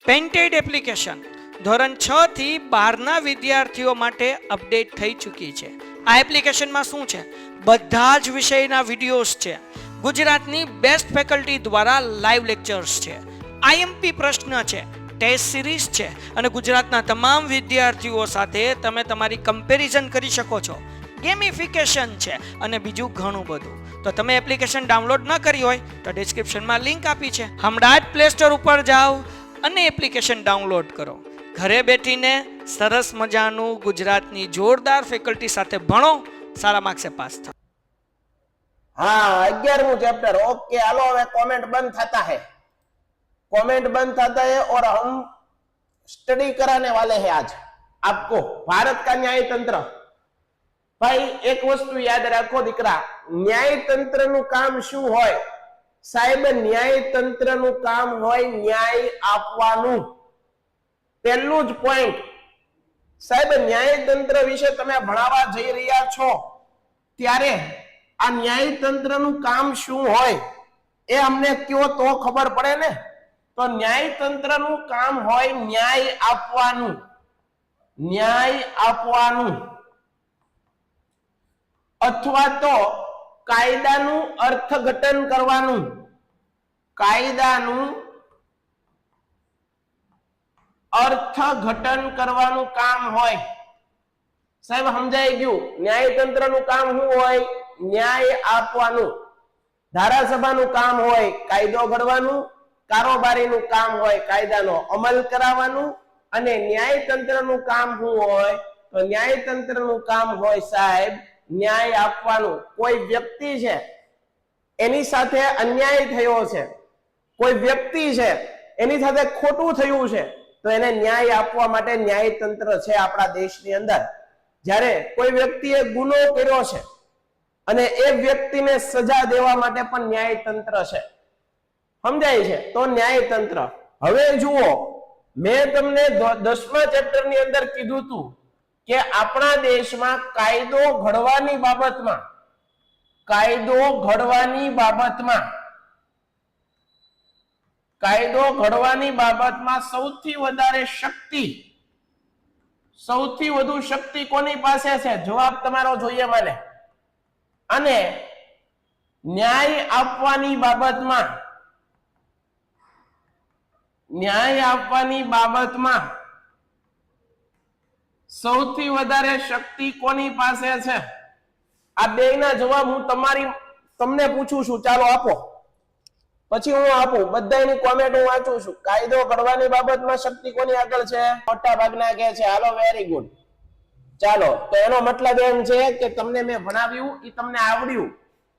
Painted application ધોરણ 6 થી 12ના વિદ્યાર્થીઓ માટે અપડેટ થઈ ચૂકી છે. આ એપ્લિકેશનમાં શું છે? બધા જ વિષયના વિડીયોઝ છે. ગુજરાતની બેસ્ટ ફેકલ્ટી દ્વારા લાઈવ લેક્ચર્સ છે. આઈએમપી પ્રશ્ન છે, ટેસ્ટ સિરીઝ છે અને ગુજરાતના તમામ વિદ્યાર્થીઓ સાથે તમે તમારી કમ્પેરિઝન કરી શકો છો. ગેમિફિકેશન છે અને બીજું ઘણું બધું. તો તમે એપ્લિકેશન ડાઉનલોડ ન કરી હોય તો ડિસ્ક્રિપ્શનમાં લિંક આપી છે. હમણાં જ પ્લે સ્ટોર ઉપર જાઓ અને એપ્લિકેશન ડાઉનલોડ કરો. ઘરે બેઠીને સરસ મજાનું ગુજરાતની જોરદાર ફેકલ્ટી સાથે ભણો, સારા માર્ક્સે પાસ થાઓ. हाँ 11वां चैप्टर ओके। हेलो હવે कमेंट बंद થતા है, कमेंट बंद થતા है और हम स्टडी कराने वाले हैं आज आपको भारत का न्याय तंत्र। भाई एक वस्तु याद રાખો દીકરા, ન્યાય તંત્રનું કામ શું હોય? સાહેબ ન્યાય તંત્રનું કામ હોય ન્યાય આપવાનું. પહેલું જ પોઈન્ટ સાહેબ, ન્યાય તંત્ર વિશે તમે ભણાવવા જઈ રહ્યા છો ત્યારે આ ન્યાય તંત્રનું કામ શું હોય એ અમને કયો તો ખબર પડે ને. તો ન્યાય તંત્રનું કામ હોય ન્યાય આપવાનું, ન્યાય આપવાનું અથવા તો કાયદાનું અર્થઘટન કરવાનું. કાયદાનું અર્થઘટન કરવાનું કામ હોય. સાહેબ સમજાઈ ગયું? ન્યાય તંત્રનું કામ શું હોય? ન્યાય આપવાનું. ધારાસભાનું કામ હોય કાયદો ઘડવાનું, કારોબારીનું કામ હોય કાયદાનો અમલ કરાવવાનું અને ન્યાય તંત્રનું કામ શું હોય? તો ન્યાય તંત્રનું કામ હોય સાહેબ ન્યાય આપવાનું. કોઈ વ્યક્તિ છે એની સાથે અન્યાય થયો છે, કોઈ વ્યક્તિ છે એની સાથે ખોટું થયું છે તો એને ન્યાય આપવા માટે ન્યાય તંત્ર છે આપણા દેશની અંદર. જ્યારે કોઈ વ્યક્તિએ ગુનો કર્યો છે અને એ વ્યક્તિને સજા દેવા માટે પણ ન્યાય તંત્ર છે. સમજાય છે? તો ન્યાય તંત્ર. હવે જુઓ, મેં તમને 10મા ચેપ્ટરની અંદર કીધું હતું કે આપણા દેશમાં કાયદો ઘડવાની બાબતમાં, કાયદો ઘડવાની બાબતમાં, કાયદો ઘડવાની બાબતમાં સૌથી વધારે શક્તિ, સૌથી વધુ શક્તિ કોની પાસે છે? જવાબ તમારો જોઈએ મને. અને ન્યાય આપવાની બાબતમાં, ન્યાય આપવાની બાબતમાં સૌથી વધારે શક્તિ કોની પાસે છે? આ બેયના જવાબ હું તમને પૂછું છું. ચાલો આપો, પછી હું આપું. બધાની કોમેન્ટ હું વાંચું છું. કાયદો ઘડવાની બાબતમાં શક્તિ કોની આગળ છે? મોટા ભાગના કહે છે. હાલો, વેરી ગુડ. ચાલો, તો એનો મતલબ એમ છે કે તમને મેં ભણાવ્યું એ તમને આવડ્યું,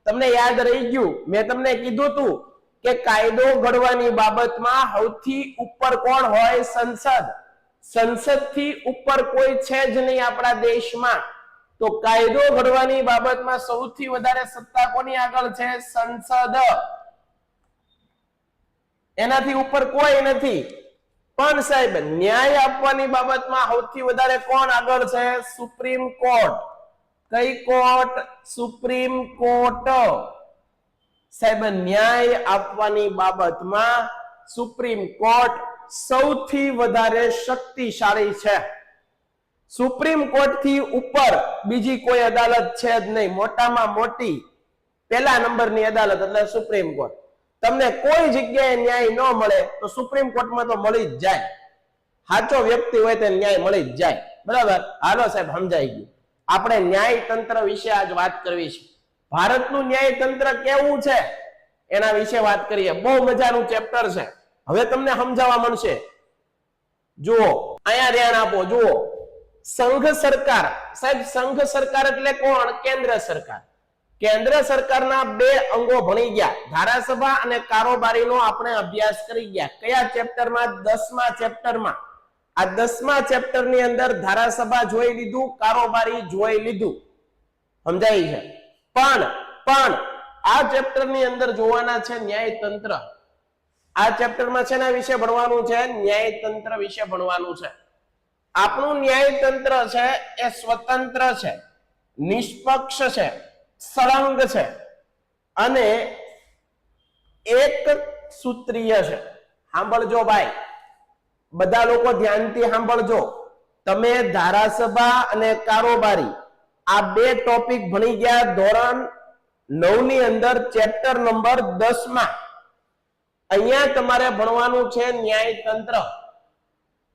તમને યાદ રહી ગયું. મેં તમને કીધું હતું કે કાયદો ઘડવાની બાબતમાં સૌથી ઉપર કોણ હોય? સંસદ. સંસદથી ઉપર કોઈ છે જ નહીં આપણા દેશમાં. તો કાયદો ઘડવાની બાબતમાં સૌથી વધારે સત્તા કોની આગળ છે? સંસદ. એનાથી ઉપર કોઈ નથી. પણ સાહેબ ન્યાય આપવાની બાબતમાં સૌથી વધારે કોણ આગળ છે? Supreme court. કઈ કોર્ટ? Supreme court. સાહેબ ન્યાય આપવાની બાબતમાં સુપ્રીમ કોર્ટ સૌથી વધારે શક્તિશાળી છે. સુપ્રીમ કોર્ટ થી ઉપર બીજી કોઈ અદાલત છે જ નહીં. મોટામાં મોટી પહેલા નંબરની અદાલત એટલે સુપ્રીમ કોર્ટ. તમને કોઈ જગ્યાએ ન્યાય ન મળે તો સુપ્રીમ કોર્ટમાં તો મળી જ જાય. સાચો વ્યક્તિ હોય તો ન્યાય મળી જ જાય. બરાબર? હાલો સાહેબ, સમજાઈ ગયું. આપણે ન્યાય તંત્ર વિશે આજ વાત કરવી છે. ભારતનું ન્યાય તંત્ર કેવું છે એના વિશે વાત કરીએ. બહુ મજાનું ચેપ્ટર છે. હવે તમને સમજાવવા મળશે. જુઓ, અહીંયા ધ્યાન આપો. જુઓ, સંઘ સરકાર. સાહેબ સંઘ સરકાર એટલે કોણ? કેન્દ્ર સરકાર. કેન્દ્ર સરકારના બે અંગો ભણી ગયા. ધારાસભા અને કારોબારીનો આપણે અભ્યાસ કરી ગયા. કયા ચેપ્ટરમાં? 10મા ચેપ્ટરમાં. આ 10મા ચેપ્ટરની અંદર ધારાસભા જોઈ લીધું, કારોબારી જોઈ લીધું. સમજાય છે? પણ આ ચેપ્ટરની અંદર જોવાના છે ન્યાય તંત્ર. આ ચેપ્ટરમાં છે એના વિશે ભણવાનું છે, ન્યાય તંત્ર વિશે ભણવાનું છે. આપણું ન્યાય તંત્ર છે એ સ્વતંત્ર છે, નિષ્પક્ષ છે, સળંગ છે અને એક સૂત્રીય છે. સાંભળજો ભાઈ, બધા લોકો ધ્યાનથી સાંભળજો. તમે ધારાસભા અને કારોબારી આ બે ટોપિક ભણી ગયા ધોરણ 9 ની અંદર ચેપ્ટર નંબર 10 માં. અહીંયા તમારે ભણવાનું છે ન્યાયતંત્ર.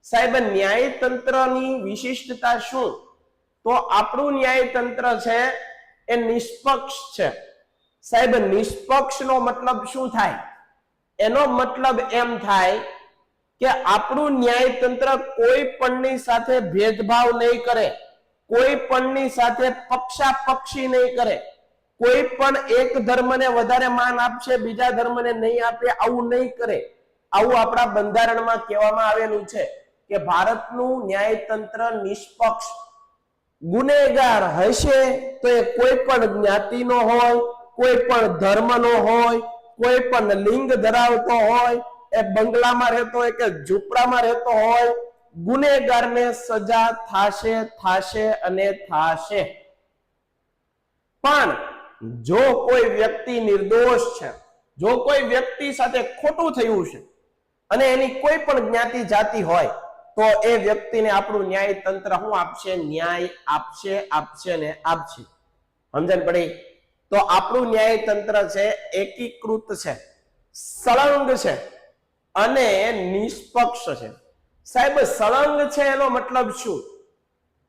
સાહેબ ન્યાયતંત્રની વિશિષ્ટતા શું? તો આપણું ન્યાયતંત્ર છે એ નિષ્પક્ષ છે. સાહેબ નિષ્પક્ષનો મતલબ શું થાય? એનો મતલબ એમ થાય કે આપણું ન્યાયતંત્ર કોઈ પણની સાથે ભેદભાવ નહીં કરે, કોઈ પણની સાથે પક્ષાપક્ષી નહીં કરે, કોઈ પણ એક ધર્મને વધારે માન આપશે બીજા ધર્મને નહીં આપે, આવું નહીં કરે. આવું આપણા બંધારણમાં કહેવામાં આવેલું છે કે ભારતનું ન્યાયતંત્ર નિષ્પક્ષ. ગુનેગાર હશે તો એ કોઈ પણ જ્ઞાતિનો હોય, કોઈ પણ ધર્મનો હોય, કોઈ પણ લિંગ ધરાવતો હોય, એ બંગલામાં રહેતો હોય કે ઝૂંપડામાં રહેતો હોય, ગુનેગારને સજા થાશે થાશે અને થાશે. પણ જો કોઈ વ્યક્તિ નિર્દોષ છે, જો કોઈ વ્યક્તિ સાથે ખોટું થયું છે અને એની કોઈ પણ જ્ઞાતિ જાતિ હોય તો એ વ્યક્તિને આપણું ન્યાયતંત્ર શું આપશે? ન્યાય આપશે, આપશે ને આપશે. સમજણ પડી? તો આપણું ન્યાયતંત્ર છે એકીકૃત છે, સળંગ છે અને નિષ્પક્ષ છે. સાહેબ સળંગ છે એનો મતલબ શું?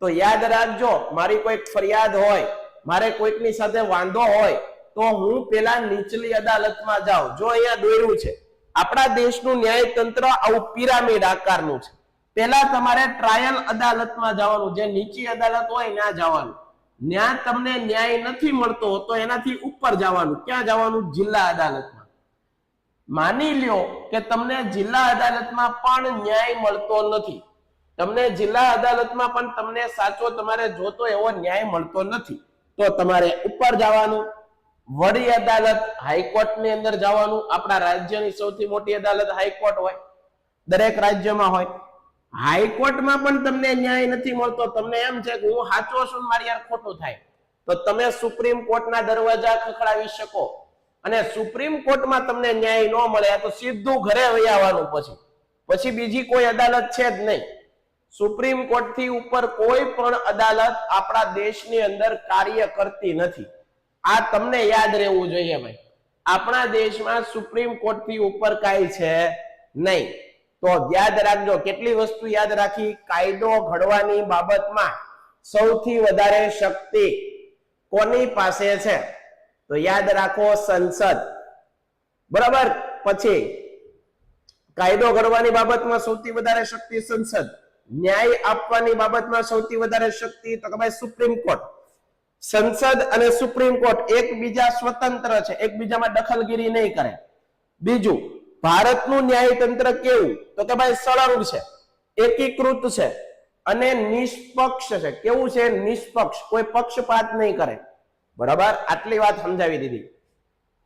તો યાદ રાખજો, મારી કોઈક ફરિયાદ હોય, મારે કોઈકની સાથે વાંધો હોય તો હું પેલા નીચલી અદાલતમાં જાઉં. જો અહીંયા દોર્યું છે આપણા દેશનું ન્યાયતંત્ર આવું પિરામિડ આકારનું છે. પેલા તમારે ટ્રાયલ અદાલતમાં જવાનું, જે નીચી અદાલત હોય ત્યાં જવાનું. ત્યાં તમને ન્યાય નથી મળતો તો એનાથી ઉપર જવાનું. ક્યાં જવાનું? જિલ્લા અદાલતમાં. માની લ્યો કે તમને જિલ્લા અદાલતમાં પણ ન્યાય મળતો નથી, તમને જિલ્લા અદાલતમાં પણ તમને સાચો તમારે જોતો એવો ન્યાય મળતો નથી, તો તમારે ઉપર જવાનું. વડી અદાલત હાઈકોર્ટની અંદર જવાનું. આપણા રાજ્યની સૌથી મોટી અદાલત હાઈકોર્ટ હોય, દરેક રાજ્યમાં હોય. હાઈકોર્ટમાં પણ તમને ન્યાય નથી મળતો, તમને એમ છે કે હું સાચો છું મારી યાર ખોટું થાય, તો તમે સુપ્રીમ કોર્ટના દરવાજા ખખડાવી શકો. અને સુપ્રીમ કોર્ટમાં તમને ન્યાય ન મળે તો સીધું ઘરે વહી આવવાનું. પછી બીજી કોઈ અદાલત છે જ નહીં. સુપ્રીમ કોર્ટ થી ઉપર કોઈ પણ અદાલત આપણા દેશની અંદર કાર્ય કરતી નથી. આ તમને યાદ રહેવું જોઈએ ભાઈ. આપણા દેશમાં સુપ્રીમ કોર્ટ થી ઉપર કાંઈ છે નહીં. તો યાદ રાખજો, કેટલી વસ્તુ યાદ રાખી? કાયદો ઘડવાની બાબતમાં સૌથી વધારે શક્તિ કોની પાસે છે? તો યાદ રાખો, સંસદ. બરાબર. પછી કાયદો ઘડવાની બાબતમાં સૌથી વધારે શક્તિ સંસદ. ન્યાય આપવાની બાબતમાં સૌથી વધારે શક્તિ તો કે ભાઈ સુપ્રીમ કોર્ટ. સંસદ અને સુપ્રીમ કોર્ટ એકબીજા સ્વતંત્ર છે, એકબીજામાં દખલગીરી નહીં કરે. બીજું, ભારતનું ન્યાયતંત્ર કેવું? તો કે ભાઈ સળંગ છે, એકીકૃત છે અને નિષ્પક્ષ છે. કેવું છે? નિષ્પક્ષ, કોઈ પક્ષપાત નહીં કરે. બરાબર, આટલી વાત સમજાવી દીધી.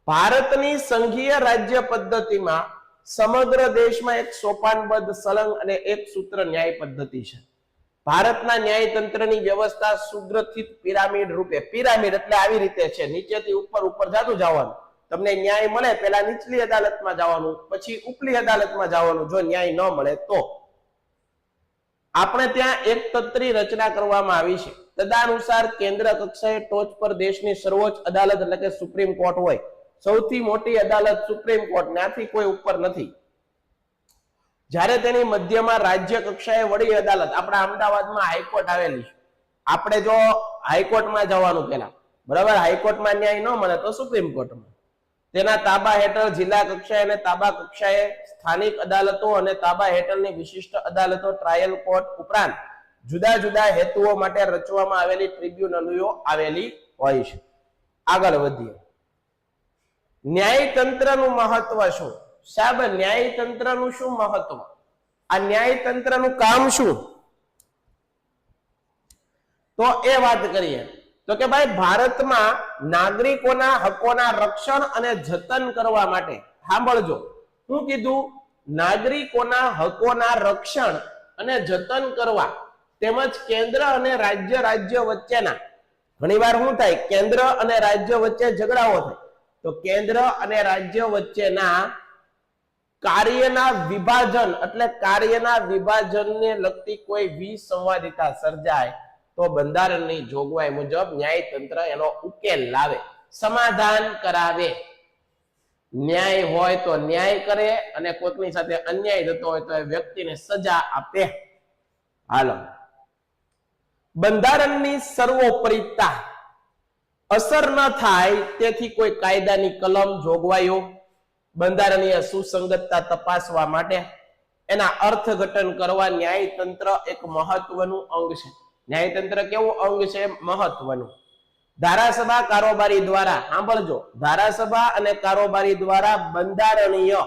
ભારતની સંઘીય રાજ્ય પદ્ધતિમાં સમગ્ર દેશમાં એક સોપાનબદ્ધ, સળંગ અને એક સૂત્ર ન્યાય પદ્ધતિ છે. ભારતના ન્યાયતંત્રની વ્યવસ્થા સુગ્રથિત પિરામિડ રૂપે. પિરામિડ એટલે આવી રીતે છે, નીચેથી ઉપર ઉપર જાતું જવાનું. તમને ન્યાય મળે પેલા નીચલી અદાલતમાં જવાનું, પછી ઉપલી અદાલતમાં જવાનું. જો ન્યાય ન મળે તો આપણે ત્યાં એક તંત્રી રચના કરવામાં આવી છે. તદનુસાર કેન્દ્ર કક્ષાએ ટોચ પર દેશની સર્વોચ્ચ અદાલત એટલે કે સુપ્રીમ કોર્ટ હોય. સૌથી મોટી અદાલત સુપ્રીમ કોર્ટ, ત્યાંથી કોઈ ઉપર નથી. જ્યારે તેની મધ્યમાં રાજ્ય કક્ષાએ વડી અદાલત. આપણા અમદાવાદમાં હાઈકોર્ટ આવેલી છે. આપણે જો હાઈકોર્ટમાં જવાનું પેલા, બરાબર, હાઈકોર્ટમાં ન્યાય ન મળે તો સુપ્રીમ કોર્ટમાં. તેના તાબા હેઠળ જિલ્લા કક્ષાએ અને તાબા કક્ષાએ સ્થાનિક અદાલતો અને તાબા હેઠળની વિશિષ્ટ અદાલતો, ટ્રાયલ કોર્ટ ઉપરાંત જુદા જુદા હેતુઓ માટે રચવામાં આવેલી ટ્રિબ્યુનલો આવેલી હોય છે. આગળ વધીએ. ન્યાયતંત્રનું મહત્વ શું? સાહેબ ન્યાયતંત્રનું શું મહત્વ? આ ન્યાયતંત્રનું કામ શું? તો એ વાત કરીએ તો કે ભાઈ ભારતમાં નાગરિકોના હકોના રક્ષણ અને જતન કરવા માટે, સાંભળજો શું કીધું? નાગરિકોના હકોના રક્ષણ અને જતન કરવા તેમજ કેન્દ્ર અને રાજ્ય વચ્ચેના, ઘણીવાર શું થાય? કેન્દ્ર અને રાજ્ય વચ્ચે ઝઘડાઓ થાય, તો કેન્દ્ર અને રાજ્ય વચ્ચેના કાર્યના વિભાજન એટલે કાર્યના વિભાજનને લગતી કોઈ વિસંવાદિતા સર્જાય તો બંધારણની જોગવાઈ મુજબ ન્યાયતંત્ર એનો ઉકેલ લાવે, સમાધાન કરાવે. ન્યાય હોય તો ન્યાય કરે અને કોઈકની સાથે અન્યાય થતો હોય તો એ વ્યક્તિને સજા આપે. હાલો, બંધારણની સર્વોપરિતા અસર ન થાય તેથી કોઈ કાયદાની કલમ, જોગવાઈઓ, બંધારણીય સુસંગતતા તપાસવા માટે એના અર્થઘટન કરવા ન્યાયતંત્ર એક મહત્વનું અંગ છે. ન્યાયતંત્ર કેવું અંગ છે? મહત્વનું. ધારાસભા કારોબારી દ્વારા, સાંભળજો, ધારાસભા અને કારોબારી દ્વારા બંધારણીય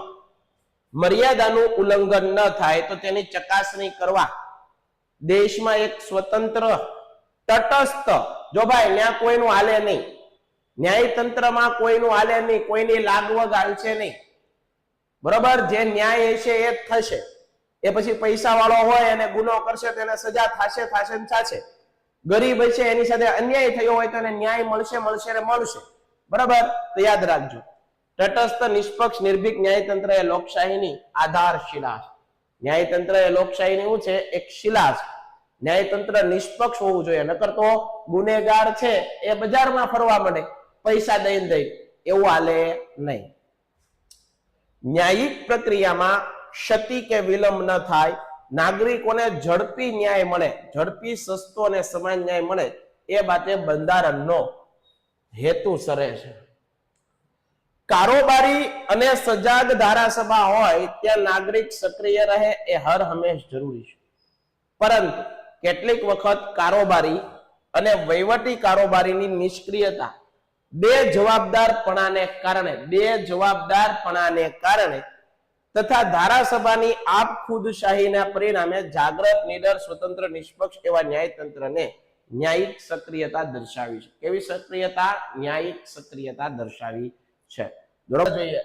મર્યાદાનું ઉલ્લંઘન ન થાય તો તેની ચકાસણી કરવા દેશમાં એક સ્વતંત્ર, તટસ્થ, જો ભાઈ ત્યાં કોઈનું હાલે નહીં, ન્યાયતંત્રમાં કોઈનું હાલે નહીં, કોઈની લાગવગ હાલશે નહીં, બરોબર? જે ન્યાય હશે એ જ થશે. એ પછી પૈસા વાળો હોય અને ગુનો કરશે તો એને સજા થશે ને થશે. ગરીબ હશે એની સાથે અન્યાય થયો હોય તો એને ન્યાય મળશે ને મળશે. બરાબર? તો યાદ રાખજો, તટસ્થ, નિષ્પક્ષ, નિર્ભીક ન્યાયતંત્ર એ લોકશાહીની આધારશિલા છે. ન્યાયતંત્ર એ લોકશાહીની શું છે? એક શિલા છે. ન્યાયતંત્ર નિષ્પક્ષ હોવું જોઈએ, નકર તો ગુનેગાર છે એ બજારમાં ફરવા માંડે પૈસા દઈ એવું હાલે નહીં. ન્યાયિક પ્રક્રિયામાં ક્ષતિ કે વિલંબ ન થાય, નાગરિકોને ઝડપી ન્યાય મળે, ઝડપી, સસ્તો અને સમાન ન્યાય મળે, એ બાતે બંધારણનો હેતુ સરે છે. કારોબારી અને સજાગ ધારાસભા હોય ત્યાં નાગરિક સક્રિય રહે એ હર હંમેશ જરૂરી છે. પરંતુ કેટલીક વખત કારોબારી અને વહીવટી કારોબારીની નિષ્ક્રિયતા બે જવાબદારપણાને કારણે તથા ધારાસભાની આપખુદશાહીના પરિણામે જાગ્રત, નીડર, સ્વતંત્ર, નિષ્પક્ષ એવા ન્યાયતંત્રને ન્યાયિક સક્રિયતા દર્શાવી છે. કેવી સક્રિયતા? ન્યાયિક સક્રિયતા દર્શાવી છે. જોઈએ,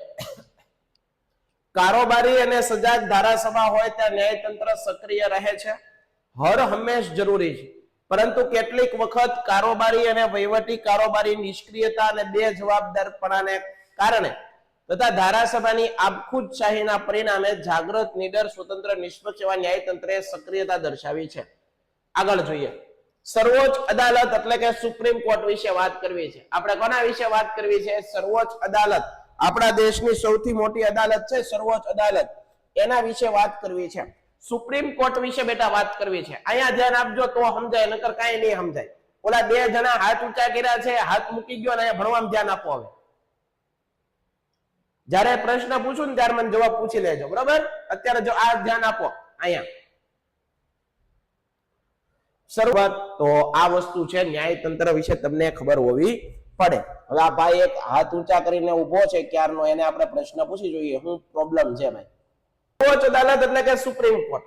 કારોબારી અને સજાગ ધારાસભા હોય ત્યાં ન્યાયતંત્ર સક્રિય રહે છે, હર હંમેશ જરૂરી છે. પરંતુ કેટલીક વખત કારોબારી અને વહીવટી કારોબારી નિષ્ક્રિયતા અને બે જવાબદારપણાને કારણે તથા ધારાસભાની આપખુદશાહીના પરિણામે જાગૃત, નીડર, સ્વતંત્ર, નિષ્પક્ષ એવા ન્યાયતંત્રએ સક્રિયતા દર્શાવી છે. આગળ જોઈએ, સર્વોચ્ચ અદાલત એટલે કે સુપ્રીમ કોર્ટ વિશે વાત કરવી છે. આપણે કોના વિશે વાત કરવી છે? સર્વોચ્ચ અદાલત. આપણા દેશની સૌથી મોટી અદાલત છે સર્વોચ્ચ અદાલત, એના વિશે વાત કરવી છે. સુપ્રીમ કોર્ટ વિશે બેટા વાત કરવી છે. અહીંયા ધ્યાન આપજો તો સમજાય, નકર કાંઈ નહીં સમજાય. ઓલા બે જણા હાથ ઊંચા કર્યા છે, હાથ મૂકી ગયો અને અહીંયા ભણવામાં ધ્યાન આપો. હવે જ્યારે પ્રશ્ન પૂછું ને ત્યારે મને જવાબ પૂછી લેજો, બરાબર? અત્યારે જો આ ધ્યાન આપો અહીંયા. શરૂઆત તો આ વસ્તુ છે, ન્યાયતંત્ર વિશે તમને ખબર હોવી પડે. હવે આ ભાઈ એક હાથ ઊંચા કરીને ઉભો છે ક્યારનો, એને આપણે પ્રશ્ન પૂછી જોઈએ શું પ્રોબ્લેમ છે ભાઈ. સર્વોચ્ચ અદાલત એટલે કે સુપ્રીમ કોર્ટ.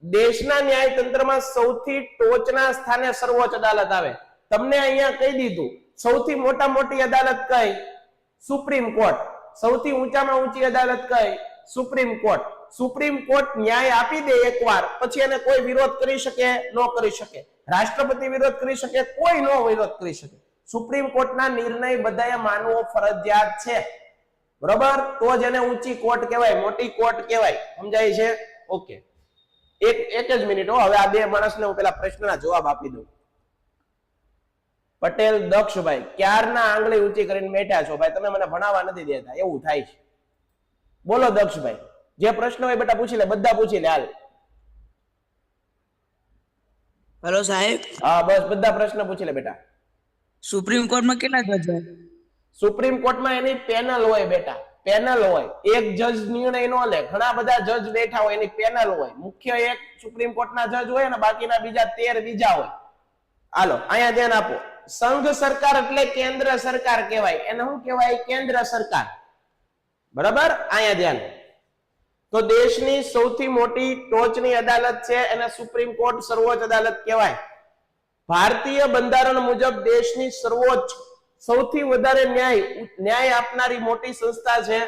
દેશના ન્યાયતંત્રમાં સૌથી ટોચના સ્થાને સર્વોચ્ચ અદાલત આવે. તમને અહીંયા કહી દીધું, સૌથી મોટી અદાલત કઈ? Supreme court. સૌથી ઊંચામાં ઊંચી અદાલત કઈ? Supreme court. સુપ્રીમ કોર્ટ ન્યાય આપી દે એકવાર, પછી એને કોઈ વિરોધ કરી શકે? ન કરી શકે. રાષ્ટ્રપતિ વિરોધ કરી શકે? કોઈ નો વિરોધ કરી શકે. સુપ્રીમ કોર્ટના નિર્ણય બધાએ માનવો ફરજિયાત છે, બરોબર? તો જ એને ઊંચી કોર્ટ કહેવાય, મોટી કોર્ટ કહેવાય. સમજાય છે? ઓકે, એક જ મિનિટ હો. હવે આ બે માણસને હું પેલા પ્રશ્નના જવાબ આપી દઉં. પટેલ દક્ષભાઈ, ક્યારના આંગળી ઊંચી કરીને બેઠા છો ભાઈ, તમે મને ભણાવવા નથી દેતા, એવું થાય છે. બોલો દક્ષભાઈ, જે પ્રશ્ન હોય બેટા પૂછી લે, બધા પૂછી લે. હાલ. હેલો સાહેબ. હા બસ, બધા પ્રશ્ન પૂછી લે બેટા. સુપ્રીમ કોર્ટમાં કેટલા જજ હોય? સુપ્રીમ કોર્ટમાં એની પેનલ હોય બેટા, પેનલ હોય. એક જજ નિર્ણય નો લે, ઘણા બધા જજ બેઠા હોય, એની પેનલ હોય. મુખ્ય એક સુપ્રીમ કોર્ટના જજ હોય અને બાકીના બીજા 13 બીજા હોય. હાલો અહીંયા ધ્યાન આપો. સંઘ સરકાર એટલે કેન્દ્ર સરકાર કહેવાય. એને શું કહેવાય? કેન્દ્ર સરકાર. બરાબર? અહીંયા ધ્યાન. તો દેશની સૌથી મોટી ટોચની અદાલત છે એને સુપ્રીમ કોર્ટ, સર્વોચ્ચ અદાલત કહેવાય. ભારતીય બંધારણ મુજબ દેશની સર્વોચ્ચ, સૌથી વધારે ન્યાય આપનારી મોટી સંસ્થા છે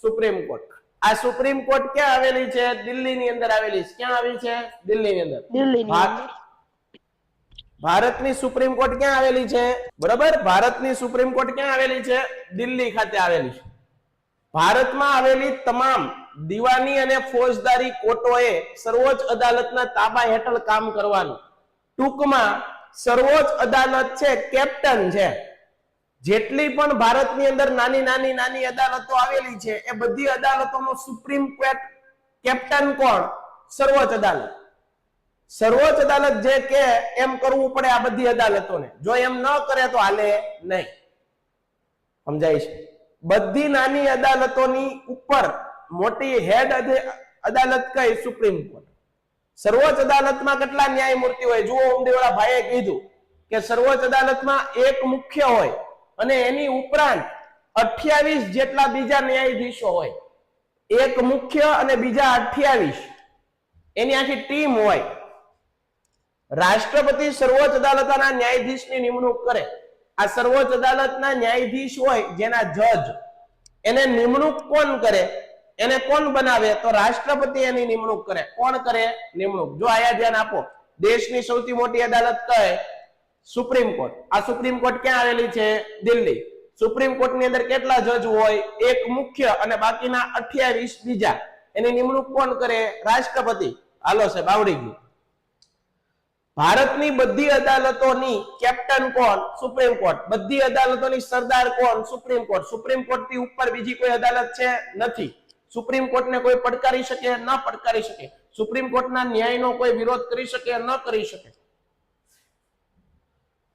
સુપ્રીમ કોર્ટ. આ સુપ્રીમ કોર્ટ ક્યાં આવેલી છે? દિલ્હીની અંદર આવેલી છે. ક્યાં આવી છે? દિલ્હીની અંદર. ભારતની સુપ્રીમ કોર્ટ ક્યાં આવેલી છે? બરાબર, ભારતની સુપ્રીમ કોર્ટ ક્યાં આવેલી છે? દિલ્હી ખાતે આવેલી છે. ભારતમાં આવેલી તમામ દીવાની અને ફોજદારી કોર્ટોએ સર્વોચ્ચ અદાલતના તાબા હેઠળ કામ કરવાનું. ટૂંકમાં સર્વોચ્ચ અદાલત છે કેપ્ટન છે. જેટલી પણ ભારતની અંદર નાની અદાલતો આવેલી છે એ બધી અદાલતોનો સુપ્રીમ કોર્ટ કેપ્ટન કોણ? સર્વોચ્ચ અદાલત. સર્વોચ્ચ અદાલત જે કે એમ કરવું પડે આ બધી અદાલતોને. જો એમ ન કરે તો હાલે નહીં. સમજાય છે? બધી નાની અદાલતોની ઉપર મોટી હેડ અદાલત કઈ? Supreme court. સર્વોચ્ચ અદાલતમાં કેટલા ન્યાયમૂર્તિ હોય? જુઓ, ઉમદેવાળા ભાઈએ કીધું કે સર્વોચ્ચ અદાલતમાં એક મુખ્ય હોય અને એની ઉપરાંત 28 જેટલા બીજા ન્યાયાધીશો હોય. એક મુખ્ય અને બીજા 28, એની આખી ટીમ હોય. રાષ્ટ્રપતિ સર્વોચ્ચ અદાલતના ન્યાયાધીશની નિમણૂક કરે. આ સર્વોચ્ચ અદાલતના ન્યાયાધીશ હોય જેના જજ, એને નિમણૂક કોણ કરે? એને કોણ બનાવે? તો રાષ્ટ્રપતિ એની નિમણૂક કરે. કોણ કરે નિમણૂક? જો આયા ધ્યાન આપો. દેશની સૌથી મોટી અદાલત કઈ? Supreme court. આ સુપ્રીમ કોર્ટ ક્યાં આવેલી છે? દિલ્હી. સુપ્રીમ કોર્ટની અંદર કેટલા જજ હોય? એક મુખ્ય અને બાકીના 28 બીજા. એની નિમણૂક કોણ કરે? રાષ્ટ્રપતિ. હાલો સાહેબ, આવડી ગયું. ભારતની બધી અદાલતોની કેપ્ટન કોણ? Supreme court. બધી અદાલતોની સરદાર કોણ? Supreme court. સુપ્રીમ કોર્ટ થી ઉપર બીજી કોઈ અદાલત છે? નથી. સુપ્રીમ કોર્ટને કોઈ પડકારી શકે? ન પડકારી શકે. સુપ્રીમ કોર્ટના ન્યાયનો કોઈ વિરોધ કરી શકે? ન કરી શકે.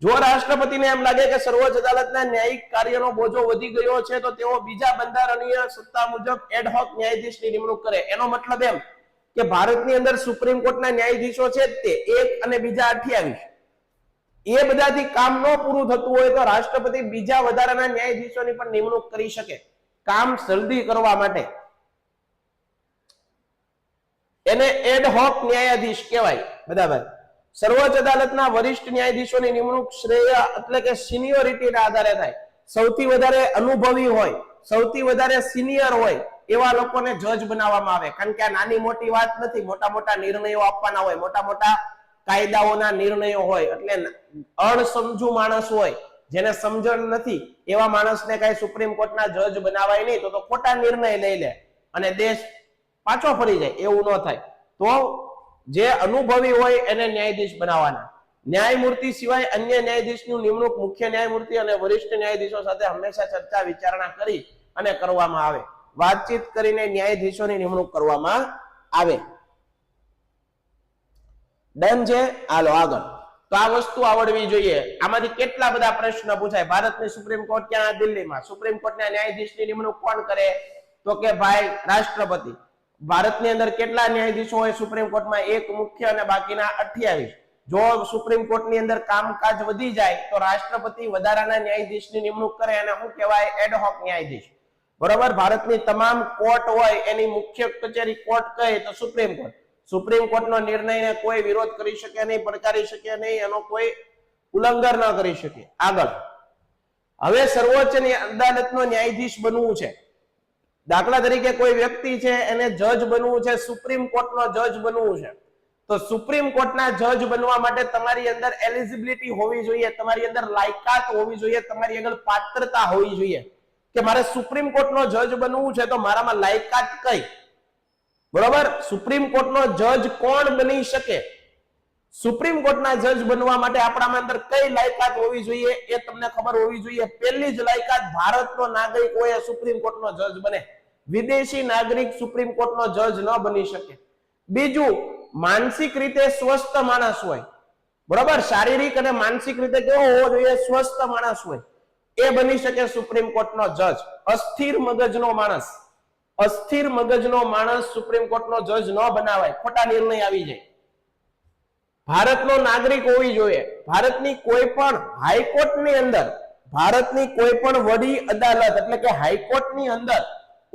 જો રાષ્ટ્રપતિને એમ લાગે કે સર્વોચ્ચ અદાલતના ન્યાયિક કાર્યનો બોજો વધી ગયો છે તો તેઓ બીજા બંધારણીય સત્તા મુજબ એડહોક ન્યાયાધીશની નિમણૂક કરે. એનો મતલબ એમ કે ભારતની અંદર સુપ્રીમ કોર્ટના ન્યાયાધીશો છે તે એક અને બીજા 28, એ બધાથી કામ ન પૂરું થતું હોય તો રાષ્ટ્રપતિ બીજા વધારાના ન્યાયાધીશોની પણ નિમણૂક કરી શકે કામ જલ્દી કરવા માટે. એને એડહોક ન્યાયાધીશ કહેવાય. બરાબર. સર્વોચ્ચ અદાલતના વરિષ્ઠ ન્યાયાધીશોની નિમણૂક શ્રેય એટલે કે સિનિયોરિટીના આધારે થાય. સૌથી વધારે અનુભવી હોય, સૌથી વધારે સિનિયર હોય એવા લોકોને જજ બનાવવામાં આવે. કારણ કે આ નાની મોટી વાત નથી. મોટા મોટા નિર્ણયો આપવાના હોય, મોટા મોટા કાયદાઓના નિર્ણયો હોય. એટલે અણસમજુ માણસ હોય, જેને સમજણ નથી, એવા માણસને કઈ સુપ્રીમ કોર્ટના જજ બનાવાય નહીં. તો ખોટા નિર્ણય લઈ લે અને દેશ પાછો ફરી જાય. એવું ન થાય. તો જે અનુભવી હોય એને ન્યાયાધીશ બનાવવાના. ન્યાયમૂર્તિ સિવાય અન્ય ન્યાયાધીશની નિમણૂક મુખ્ય ન્યાયમૂર્તિ અને વરિષ્ઠ ન્યાયાધીશો સાથે હંમેશા ચર્ચા વિચારણા કરી અને કરવામાં આવે. વાતચીત કરીને ન્યાયાધીશોની નિમણૂક કરવામાં આવે. ડન છે? હાલો આગળ. તો આ વસ્તુ આવડવી જોઈએ. આમાંથી કેટલા બધા પ્રશ્ન પૂછાય. ભારતની સુપ્રીમ કોર્ટ ક્યાં? દિલ્હીમાં. સુપ્રીમ કોર્ટના ન્યાયાધીશની નિમણૂક કોણ કરે? તો કે ભાઈ રાષ્ટ્રપતિ. ભારતની અંદર કેટલા ન્યાયાધીશો હોય સુપ્રીમ કોર્ટમાં? એક મુખ્ય અને બાકીના 28. જો સુપ્રીમ કોર્ટની અંદર કામકાજ વધી જાય તો રાષ્ટ્રપતિ વધારાના ન્યાયાધીશની નિમણૂક કરે અને શું કહેવાય? એડહોક ન્યાયાધીશ. બરોબર. ભારતની તમામ કોર્ટ હોય એની મુખ્ય કચેરી કોર્ટ કહે તો સુપ્રીમ કોર્ટ. સુપ્રીમ કોર્ટનો નિર્ણયને કોઈ વિરોધ કરી શકે નહીં, પડકારી શકે નહીં, એનો કોઈ ઉલ્લંઘન ન કરી શકે. આગળ. હવે સર્વોચ્ચ અદાલતનો ન્યાયાધીશ બનવું છે. દાખલા તરીકે કોઈ વ્યક્તિ છે એને જજ બનવું છે, સુપ્રીમ કોર્ટનો જજ બનવું છે. તો સુપ્રીમ કોર્ટના જજ બનવા માટે તમારી અંદર એલિજિબિલિટી હોવી જોઈએ, તમારી અંદર લાયકાત હોવી જોઈએ, તમારી આગળ પાત્રતા હોવી જોઈએ કે મારે સુપ્રીમ કોર્ટનો જજ બનવું છે તો મારામાં લાયકાત કઈ? બરોબર. સુપ્રીમ કોર્ટનો જજ કોણ બની શકે? સુપ્રીમ કોર્ટના જજ બનવા માટે આપણામાં અંદર કઈ લાયકાત હોવી જોઈએ એ તમને ખબર હોવી જોઈએ. પહેલી જ લાયકાત, ભારતનો નાગરિક હોય સુપ્રીમ કોર્ટનો જજ બને. વિદેશી નાગરિક સુપ્રીમ કોર્ટનો જજ ન બની શકે. બીજું, માનસિક રીતે સ્વસ્થ માણસ હોય. બરોબર. શારીરિક અને માનસિક રીતે કેવો હોવો જોઈએ? સ્વસ્થ માણસ હોય એ બની શકે સુપ્રીમ કોર્ટનો જજ. અસ્થિર મગજનો માણસ, અસ્થિર મગજનો માણસ સુપ્રીમ કોર્ટનો જજ ન બનાવાય, ખોટા નિર્ણય આવી જાય. ભારતનો નાગરિક હોવી જોઈએ. ભારતની કોઈ પણ હાઈકોર્ટની અંદર, ભારતની કોઈ પણ વડી અદાલત એટલે કે હાઈકોર્ટની અંદર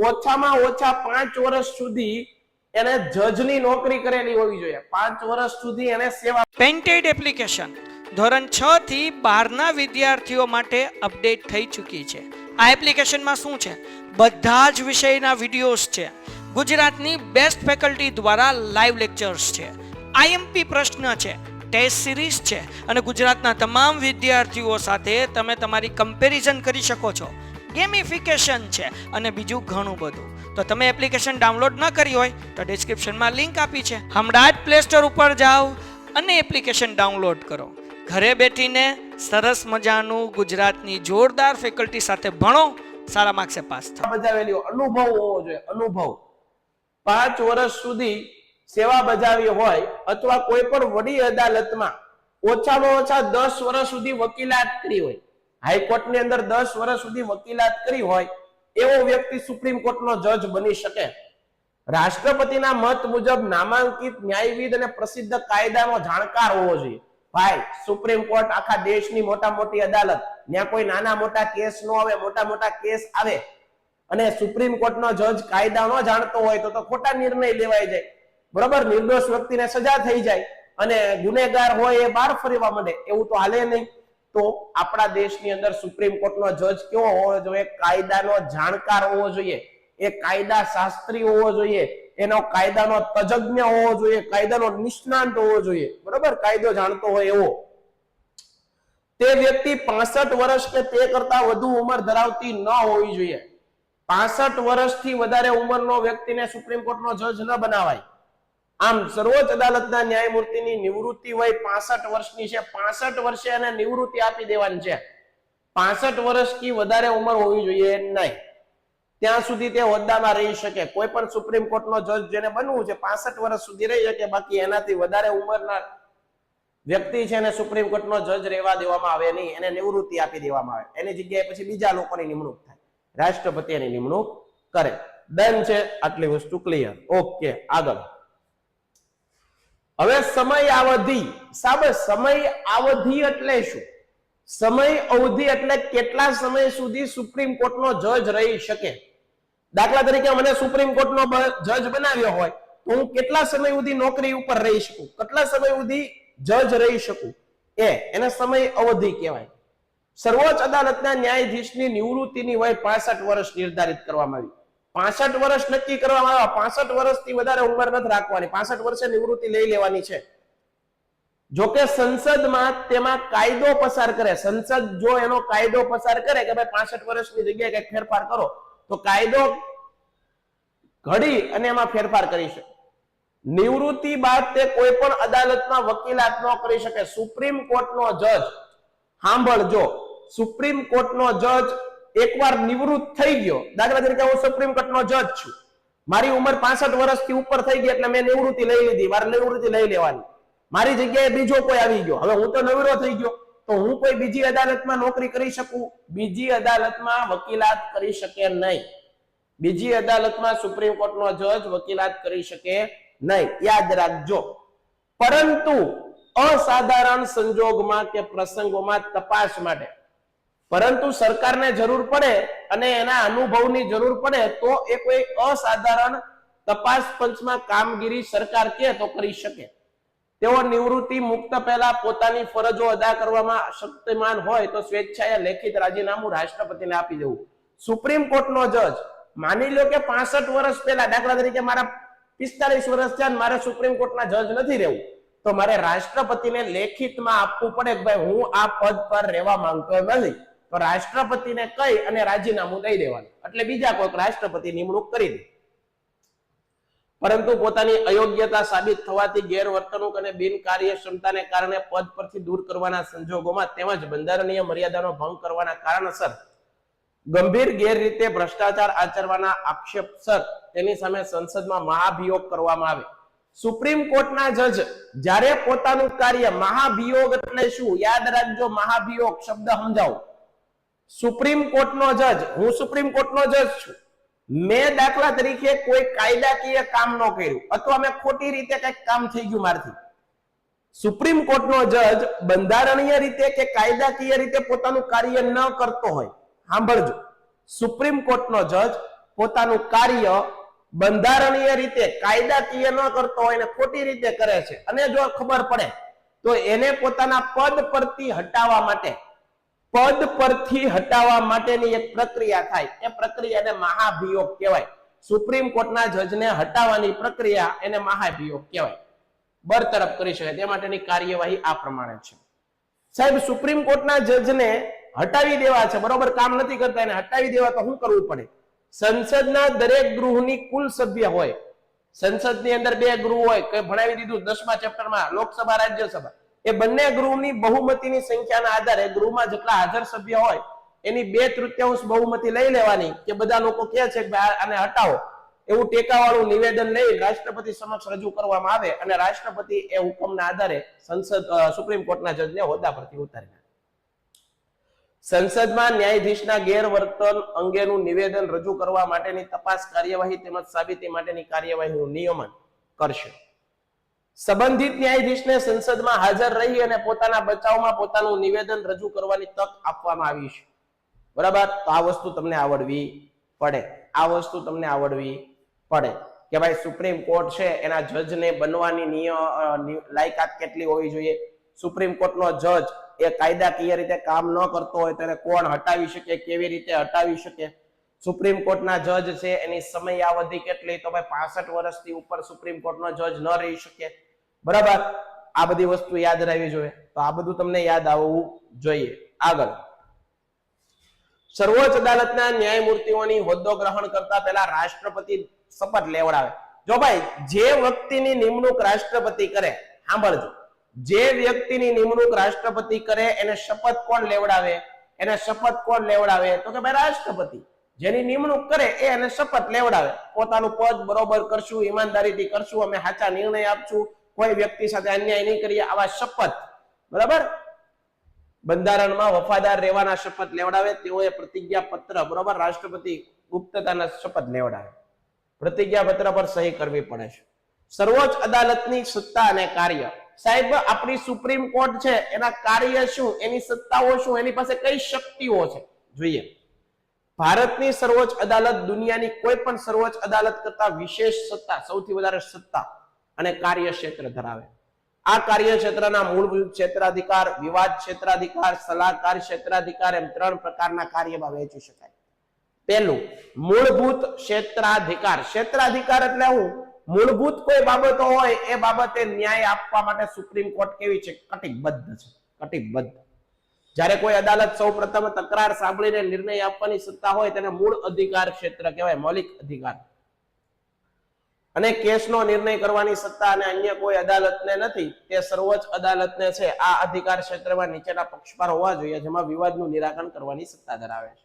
ઓછામાં ઓછા 5 વર્ષ સુધી એને જજની નોકરી કરેલી હોવી જોઈએ. 5 વર્ષ સુધી એને સેવા. પેન્ટેડ એપ્લિકેશન ધોરણ 6 થી 12ના વિદ્યાર્થીઓ માટે અપડેટ થઈ ચૂકી છે. આ એપ્લિકેશનમાં શું છે? બધા જ વિષયના વિડીયોઝ છે. ગુજરાતની બેસ્ટ ફેકલ્ટી દ્વારા લાઈવ લેક્ચર્સ છે. આઈએમપી પ્રશ્ન છે, ટેસ્ટ સિરીઝ છે અને ગુજરાતના તમામ વિદ્યાર્થીઓ સાથે તમે તમારી કમ્પેરિઝન કરી શકો છો. ગેમિફિકેશન છે અને બીજું ઘણું બધું. તો તમે એપ્લિકેશન ડાઉનલોડ ન કરી હોય તો ડિસ્ક્રિપ્શનમાં લિંક આપી છે. હમણાં જ પ્લે સ્ટોર ઉપર જાઓ અને એપ્લિકેશન ડાઉનલોડ કરો. ઘરે બેઠીને સરસ મજાનું ગુજરાતની જોરદાર ફેકલ્ટી સાથે ભણો, સારા માર્ક્સે પાસ થાઓ. બજાવેલી અનુભવ હોવો જોઈએ. અનુભવ 5 વર્ષ સુધી સેવા બજાવી હોય અથવા કોઈ પણ વડી અદાલતમાં ઓછામાં ઓછા 10 વર્ષ સુધી વકીલાત કરી હોય, હાઈકોર્ટની અંદર 10 વર્ષ સુધી વકીલાત કરી હોય એવો વ્યક્તિ સુપ્રીમ કોર્ટનો જજ બની શકે. રાષ્ટ્રપતિના મત મુજબ નામાંકિત ન્યાયવિદ અને પ્રસિદ્ધ કાયદાનો જાણકાર હોવો જોઈએ. ભાઈ, સુપ્રીમ કોર્ટ આખા દેશની મોટા મોટી અદાલત, ત્યાં કોઈ નાના મોટા કેસ ન આવે, મોટા મોટા કેસ આવે અને સુપ્રીમ કોર્ટનો જજ કાયદા ન જાણતો હોય તો ખોટા નિર્ણય લેવાઈ જાય, બરોબર. નિર્દોષ વ્યક્તિને સજા થઈ જાય અને ગુનેગાર હોય એ બહાર ફરવા માંડે, એવું તો હાલે નહીં. તો આપણા દેશની અંદર સુપ્રીમ કોર્ટનો જજ કેવો હોવો જોઈએ? કાયદાનો જાણકાર હોવો જોઈએ, એ કાયદા શાસ્ત્રી હોવો જોઈએ, એનો કાયદાનો તજજ્ઞ હોવો જોઈએ, કાયદાનો નિષ્ણાંત હોવો જોઈએ, બરોબર. કાયદો જાણતો હોય એવો. તે વ્યક્તિ 65 વર્ષ કે તે કરતા વધુ ઉંમર ધરાવતી ન હોવી જોઈએ. 65 વર્ષથી વધારે ઉંમરનો વ્યક્તિને સુપ્રીમ કોર્ટનો જજ ન બનાવાય. આમ સર્વોચ્ચ અદાલતના ન્યાયમૂર્તિની નિવૃત્તિ વય 65 વર્ષની છે. 65 વર્ષે એને નિવૃત્તિ આપી દેવાની છે. 65 વર્ષથી વધારે ઉંમર હોવી જોઈએ નહીં. ત્યાં સુધી તે હોદ્દામાં રહી શકે. કોઈ પણ સુપ્રીમ કોર્ટનો જજ જેને બનવું છે 65 વર્ષ સુધી રહી શકે. બાકી એનાથી વધારે ઉંમરના વ્યક્તિ છે એને સુપ્રીમ કોર્ટનો જજ રહેવા દેવામાં આવે નહીં, એને નિવૃત્તિ આપી દેવામાં આવે. એની જગ્યાએ પછી બીજા લોકોની નિમણૂક થાય, રાષ્ટ્રપતિ એની નિમણૂક કરે. ડન છે, આટલી વસ્તુ ક્લિયર. ઓકે, આગળ. હવે સમય અવધિ. સાહેબ, સમય અવધિ એટલે શું? સમય અવધિ એટલે કેટલા સમય સુધી સુપ્રીમ કોર્ટનો જજ રહી શકે. દાખલા તરીકે મને સુપ્રીમ કોર્ટનો જજ બનાવ્યો હોય તો હું કેટલા સમય સુધી નોકરી ઉપર રહી શકું, કેટલા સમય સુધી જજ રહી શકું, એને સમય અવધિ કહેવાય. સર્વોચ્ચ અદાલતના ન્યાયાધીશની નિવૃત્તિની વય 65 વર્ષ નિર્ધારિત કરવામાં આવી. 65 વર્ષ નક્કી કરવામાં આવ્યા. 65 વર્ષથી વધારે ઉંમર નથી રાખવાની. 65 વર્ષે નિવૃત્તિ લઈ લેવાની છે. જોકે સંસદમાં તેમાં કાયદો પસાર કરે, સંસદ જો એનો કાયદો પસાર કરે કે ભાઈ 65 વર્ષની જગ્યાએ કઈક ફેરફાર કરો, તો કાયદો ઘડી અને એમાં ફેરફાર કરી શકે. નિવૃત્તિ બાદ તે કોઈ પણ અદાલતમાં વકીલાત ન કરી શકે. સુપ્રીમ કોર્ટનો જજ, સાંભળજો, સુપ્રીમ કોર્ટનો જજ એકવાર નિવૃત્ત થઈ ગયો, દાખલા તરીકે હું સુપ્રીમ કોર્ટનો જજ છું, મારી ઉંમર 65 વર્ષથી ઉપર થઈ ગઈ એટલે મેં નિવૃત્તિ લઈ લીધી, મારે નિવૃત્તિ લઈ લેવાની. મારી જગ્યાએ બીજો કોઈ આવી ગયો, હવે હું તો નવરો થઈ ગયો, તો હું કોઈ બીજી અદાલતમાં નોકરી કરી શકું? બીજી અદાલતમાં વકીલાત કરી શકે નહીં. બીજી અદાલતમાં સુપ્રીમ કોર્ટનો જજ વકીલાત કરી શકે નહીં, યાદ રાખજો. પરંતુ અસાધારણ સંજોગમાં કે પ્રસંગોમાં તપાસ માટે, પરંતુ સરકારને જરૂર પડે અને એના અનુભવની જરૂર પડે તો એ કોઈ અસાધારણ તપાસ પંચમાં કામગીરી સરકાર કે તો કરી શકે. તેઓ નિવૃત્તિ મુક્ત પહેલા પોતાની ફરજો અદા કરવામાં શક્તિમાન હોય તો સ્વેચ્છાએ લેખિત રાજીનામું રાષ્ટ્રપતિને આપી દેવું. સુપ્રીમ કોર્ટનો જજ, માની લો કે 65 વર્ષ પહેલા, દાખલા તરીકે મારા 45 વર્ષ થયા, મારે સુપ્રીમ કોર્ટના જજ નથી રહેવું, તો મારે રાષ્ટ્રપતિને લેખિતમાં આપવું પડે કે ભાઈ હું આ પદ પર રહેવા માંગતો નથી, તો રાષ્ટ્રપતિને કહી અને રાજીનામું દઈ દેવાનું, એટલે બીજા કોઈક રાષ્ટ્રપતિ નિમણૂક કરી દે. પરંતુ પોતાની અયોગ્યતા સાબિત થવાથી ગેરવર્તણૂક અને બિનકાર્યક્ષમતાને કારણે પદ પરથી દૂર કરવાના સંજોગોમાં તેમજ બંધારણીય મર્યાદાનો ભંગ કરવાના કારણસર ગંભીર ગેરરીતે ભ્રષ્ટાચાર આચરવાના આક્ષેપસર તેની સામે સંસદમાં મહાભિયોગ કરવામાં આવે. સુપ્રીમ કોર્ટના જજ જ્યારે પોતાનું કાર્ય, મહાભિયોગ એટલે શું યાદ રાખજો, મહાભિયોગ શબ્દ સમજાવો. સુપ્રીમ કોર્ટનો જજ, હું સુપ્રીમ કોર્ટનો જજ છું, મેં દાખલા તરીકે કોઈ કાયદાકીય કામ ન કર્યું અથવા મેં ખોટી રીતે કંઈક કામ થઈ ગયું મારથી, સુપ્રીમ કોર્ટનો જજ બંધારણીય રીતે કે કાયદાકીય રીતે પોતાનું કાર્ય ન કરતો હોય, સાંભળજો, સુપ્રીમ કોર્ટનો જજ પોતાનું કાર્ય બંધારણીય રીતે કાયદાકીય ન કરતો હોય ને ખોટી રીતે કરે છે અને જો ખબર પડે તો એને પોતાના પદ પરથી હટાવવા માટેની એક પ્રક્રિયા થાય, એ પ્રક્રિયાને મહાભિયોગ કહેવાય. સુપ્રીમ કોર્ટના જજને હટાવવાની પ્રક્રિયા એને મહાભિયોગ કહેવાય, બરતરફ કરી શકાય. તે માટેની કાર્યવાહી આ પ્રમાણે છે. સાહેબ, સુપ્રીમ કોર્ટના જજને હટાવી દેવા છે, બરોબર, કામ નથી કરતા, એને હટાવી દેવા તો શું કરવું પડે? સંસદના દરેક ગૃહની કુલ સભ્ય હોય, સંસદની અંદર 2 ગૃહ હોય, કે ભણાવી દીધું 10મા ચેપ્ટરમાં લોકસભા રાજ્યસભા, એ બંને ગૃહની બહુમતીની સંખ્યાના આધારે ગૃહમાં જેટલા હાજર સભ્ય હોય એની 2/3 બહુમતી લઈ લેવાની, કે બધા લોકો કહે છે કે આને હટાવો, એવું ટેકાવાળું નિવેદન લઈ રાષ્ટ્રપતિ સમક્ષ રજૂ કરવામાં આવે અને રાષ્ટ્રપતિ એ હુકમના આધારે સુપ્રીમ કોર્ટના જજને હોદ્દા પરથી ઉતારી નાખે. સંસદમાં ન્યાયાધીશના ગેરવર્તન અંગેનું નિવેદન રજૂ કરવા માટેની તપાસ કાર્યવાહી તેમજ સાબિતી માટેની કાર્યવાહીનું નિયમન કરશે. સંબંધિત ન્યાયાધીશને સંસદમાં હાજર રહી અને પોતાના બચાવમાં પોતાનું નિવેદન રજૂ કરવાની તક આપવામાં આવી છે. બરાબર? તો આ વસ્તુ તમને આવડવી પડે. આ વસ્તુ તમને આવડવી પડે કે ભાઈ સુપ્રીમ કોર્ટ છે એના જજને બનવાની લાયકાત કેટલી હોવી જોઈએ. સુપ્રીમ કોર્ટનો જજ એ કાયદાકીય રીતે કામ ન કરતો હોય તો એને કોણ હટાવી શકે, કેવી રીતે હટાવી શકે. સુપ્રીમ કોર્ટના જજ છે એની સમયાવધિ કેટલી, તો ભાઈ 65 વર્ષથી ઉપર સુપ્રીમ કોર્ટનો જજ ન રહી શકે. બરાબર? આ બધી વસ્તુ યાદ રહેવી જોઈએ. તો આ બધું તમને યાદ આવવું જોઈએ. આગળ, સર્વોચ્ચ અદાલતના ન્યાયમૂર્તિઓની હોદ્દો ગ્રહણ કરતા પહેલા રાષ્ટ્રપતિ શપથ લેવડાવે. જો ભાઈ જે વ્યક્તિની નિમણૂક રાષ્ટ્રપતિ કરે, સાંભળજો, જે વ્યક્તિની નિમણૂક રાષ્ટ્રપતિ કરે એને શપથ કોણ લેવડાવે? એને શપથ કોણ લેવડાવે? તો કે ભાઈ રાષ્ટ્રપતિ. જેની નિમણૂક કરે એ એને શપથ લેવડાવે. પોતાનું પદ બરોબર કરશું, ઈમાનદારીથી કરશું, અમે સાચા નિર્ણય આપશું, કોઈ વ્યક્તિ સાથે અન્યાય નહીં કરીએ, આવા શપથ. બરાબર? બંધારણમાં વફાદાર રહેવાના શપથ લેવડાવે. તેઓએ પ્રતિજ્ઞા પત્ર, બરોબર, રાષ્ટ્રપતિ ગુપ્તતાના શપથ લેવડાવે. પ્રતિજ્ઞા પત્ર પર સહી કરવી પડે છે. સર્વોચ્ચ અદાલતની સત્તા અને કાર્ય. સાહેબ, આપણી સુપ્રીમ કોર્ટ છે એના કાર્ય શું, એની સત્તાઓ શું, એની પાસે કઈ શક્તિઓ છે જોઈએ. ભારતની સર્વોચ્ચ અદાલત દુનિયાની કોઈ પણ સર્વોચ્ચ અદાલત કરતા વિશેષ સત્તા, સૌથી વધારે સત્તા અને કાર્ય ક્ષેત્ર ધરાવે. આ કાર્ય ક્ષેત્રના મૂળભૂત ક્ષેત્રાધિકાર, વિવાદ ક્ષેત્રાધિકાર, સલાહકાર ક્ષેત્રાધિકાર એમ 3 પ્રકારના કાર્યમાં વહેંચી શકાય. પહેલું, મૂળભૂત ક્ષેત્રાધિકાર. ક્ષેત્રાધિકાર એટલે હું મૂળભૂત કોઈ બાબતો હોય એ બાબતે ન્યાય આપવા માટે સુપ્રીમ કોર્ટ કેવી છે? કટિબદ્ધ છે. કટિબદ્ધ. જ્યારે કોઈ અદાલત સૌ પ્રથમ તકરાર સાંભળીને નિર્ણય આપવાની સત્તા હોય તેને મૂળ અધિકાર ક્ષેત્ર કહેવાય, મૌલિક અધિકાર. અને કેસનો નિર્ણય કરવાની સત્તા અને અન્ય કોઈ અદાલતને નથી, તે સર્વોચ્ચ અદાલતને છે. આ અધિકાર ક્ષેત્રમાં નીચેના પક્ષકાર હોવા જોઈએ, જેમાં વિવાદનું નિરાકરણ કરવાની સત્તા ધરાવે છે.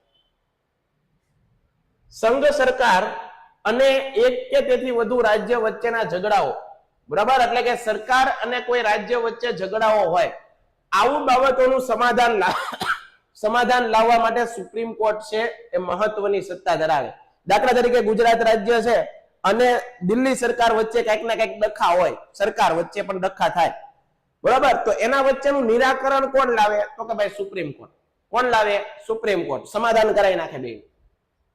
સંઘ સરકાર અને એક કે તેથી વધુ રાજ્ય વચ્ચેના ઝઘડાઓ, બરાબર, એટલે કે સરકાર અને કોઈ રાજ્ય વચ્ચે ઝઘડાઓ હોય, આવું બાબતોનું સમાધાન લાવવા માટે સુપ્રીમ કોર્ટ છે એ મહત્વની સત્તા ધરાવે. દાખલા તરીકે ગુજરાત રાજ્ય છે અને દિલ્હી સરકાર વચ્ચે કંઈક ને કંઈક ડખા હોય, સરકાર વચ્ચે પણ ડખા થાય, બરાબર, તો એના વચ્ચેનું નિરાકરણ કોણ લાવે? તો કે ભાઈ સુપ્રીમ કોર્ટ. કોણ લાવે? Supreme court. સમાધાન કરાવી નાખે બે.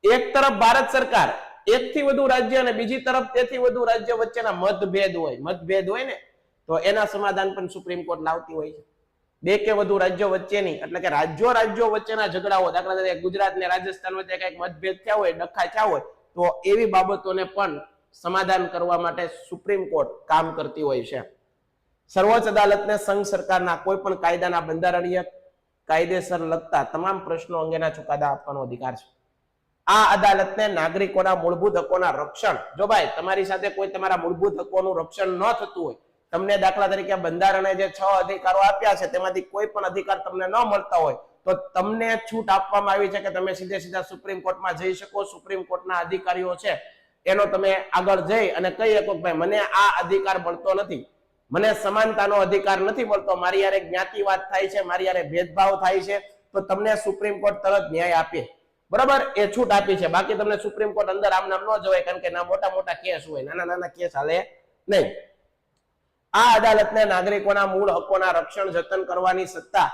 એક તરફ ભારત સરકાર, એકથી વધુ રાજ્ય અને બીજી તરફ તેથી વધુ રાજ્ય વચ્ચેના મતભેદ હોય ને, તો એના સમાધાન પણ સુપ્રીમ કોર્ટ લાવતી હોય છે. 2 કે વધુ રાજ્યો વચ્ચેની, એટલે કે રાજ્યો વચ્ચેના ઝઘડાઓ, દાખલા તરીકે ગુજરાત ને રાજસ્થાન વચ્ચે કંઈક મતભેદ થયા હોય, ડખા થયા હોય, તો એવી બાબતોને પણ સમાધાન કરવા માટે સુપ્રીમ કોર્ટ કામ કરતી હોય છે. સર્વોચ્ચ અદાલતને સંઘ સરકારના કોઈ પણ કાયદાના બંધારણીય કાયદેસર લગતા તમામ પ્રશ્નો અંગેના ચુકાદા આપવાનો અધિકાર છે. આ અદાલતને નાગરિકોના મૂળભૂત હકોના રક્ષણ, જો ભાઈ તમારી સાથે કોઈ તમારા મૂળભૂત હકોનું રક્ષણ ન થતું હોય, તમને દાખલા તરીકે બંધારણે જે 6 અધિકારો આપ્યા છે તેમાંથી કોઈ પણ અધિકાર તમને ન મળતા હોય, તો તમને છૂટ આપવામાં આવી છે કે તમે સીધા સુપ્રીમ કોર્ટમાં જઈ શકો. સુપ્રીમ કોર્ટના અધિકારીઓ છે એનો તમે આગળ જઈ અને કહી શકો ભાઈ મને આ અધિકાર મળતો નથી, મને સમાનતાનો અધિકાર નથી મળતો, મારી યારે જ્ઞાતિવાદ થાય છે, મારી યારે ભેદભાવ થાય છે, તો તમને સુપ્રીમ કોર્ટ તરત ન્યાય આપે. બરાબર? એ છૂટ આપી છે. બાકી તમને સુપ્રીમ કોર્ટ અંદર આમ નામ ન જવાય, કારણ કે ના મોટા કેસ હોય, નાના કેસ હાલે નહીં. આ અદાલતને નાગરિકોના મૂળ હકોના રક્ષણ જતન કરવાની સત્તા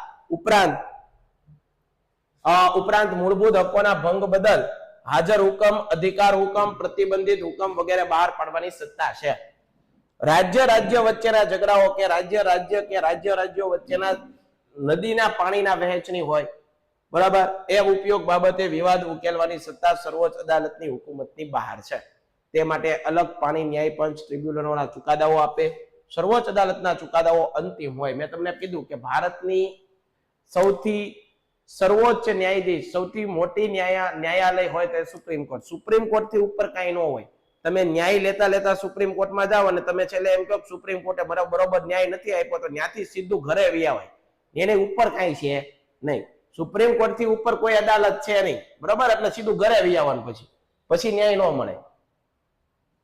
ઉપરાંત મૂળભૂત હકોના ભંગ બદલ હાજર હુકમ, અધિકાર હુકમ, પ્રતિબંધિત હુકમ વગેરે બહાર પાડવાની સત્તા છે. રાજ્ય વચ્ચેના ઝઘડાઓ કે રાજ્યો વચ્ચેના નદીના પાણીના વહેંચણી હોય, બરાબર, એ ઉપયોગ બાબતે વિવાદ ઉકેલવાની સત્તા સર્વોચ્ચ અદાલતની હુકુમતની બહાર છે. તે માટે અલગ પાણી ન્યાય પંચ ટ્રિબ્યુનલોના ચુકાદાઓ આપે. સર્વોચ્ચ અદાલતના ચુકાદાઓ અંતિમ હોય. મેં તમને કીધું કે ભારતની સૌથી સર્વોચ્ચ ન્યાયાધીશ, સૌથી મોટી ન્યાયાલય હોય તો સુપ્રીમ કોર્ટ. સુપ્રીમ કોર્ટ થી ઉપર કઈ ન હોય. તમે ન્યાય લેતા લેતા સુપ્રીમ કોર્ટમાં જાઓ અને તમે છેલ્લે એમ કહો કે સુપ્રીમ કોર્ટે બરોબર ન્યાય નથી આપ્યો, તો ત્યાંથી સીધું ઘરે આવી આવે. એને ઉપર કઈ છે નહીં. સુપ્રીમ કોર્ટ થી ઉપર કોઈ અદાલત છે નહીં, બરાબર? એટલે સીધું ઘરે આવી આવવાનું, પછી ન્યાય ન મળે.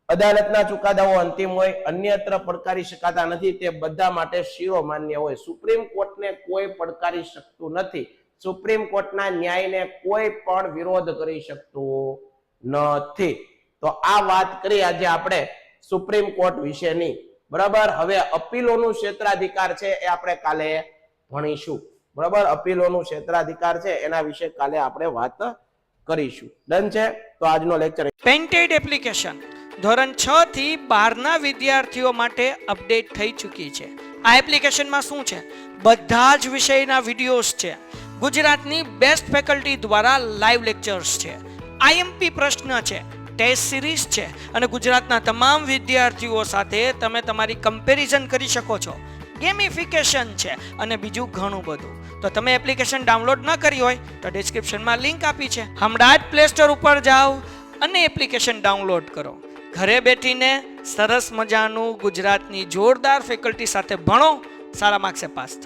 અદાલતના ચુકાદાઓ અંતિમ હોય, અન્યત્ર પડકારી શકાતા નથી, તે બધા માટે શિરોમાન્ય હોય. સુપ્રીમ કોર્ટને કોઈ પડકારી શકતું નથી. સુપ્રીમ કોર્ટના ન્યાયને કોઈ પણ વિરોધ કરી શકતું નથી. તો આ વાત કરી આજે આપણે સુપ્રીમ કોર્ટ વિશેની, બરાબર? હવે અપીલોનું ક્ષેત્રાધિકાર છે એ આપણે કાલે ભણીશું, બરાબર? અપીલોનું ક્ષેત્રાધિકાર છે એના વિશે કાલે આપણે વાત કરીશું. ડન છે? તો આજનો લેક્ચર પેન્ટેડ એપ્લિકેશન ધોરણ 6 થી 12ના વિદ્યાર્થીઓ માટે અપડેટ થઈ ચૂકી છે. આ એપ્લિકેશનમાં શું છે? બધા જ વિષયના વિડીયોઝ છે. ગુજરાતની બેસ્ટ ફેકલ્ટી દ્વારા લાઈવ લેક્ચર્સ છે. આઈએમપી પ્રશ્ન છે, ટેસ્ટ સિરીઝ છે અને ગુજરાતના તમામ વિદ્યાર્થીઓ સાથે તમે તમારી કમ્પેરિઝન કરી શકો છો. ગેમિફિકેશન છે અને બીજું ઘણું બધું. તો તમે એપ્લિકેશન ડાઉનલોડ ન કરી હોય તો ડિસ્ક્રિપ્શનમાં લિંક આપી છે. હમણાં જ પ્લે સ્ટોર ઉપર જાઓ અને એપ્લિકેશન ડાઉનલોડ કરો. ઘરે બેઠીને સરસ મજાનું ગુજરાતની જોરદાર ફેકલ્ટી સાથે ભણો, સારા માર્ક્સે પાસ થાઓ.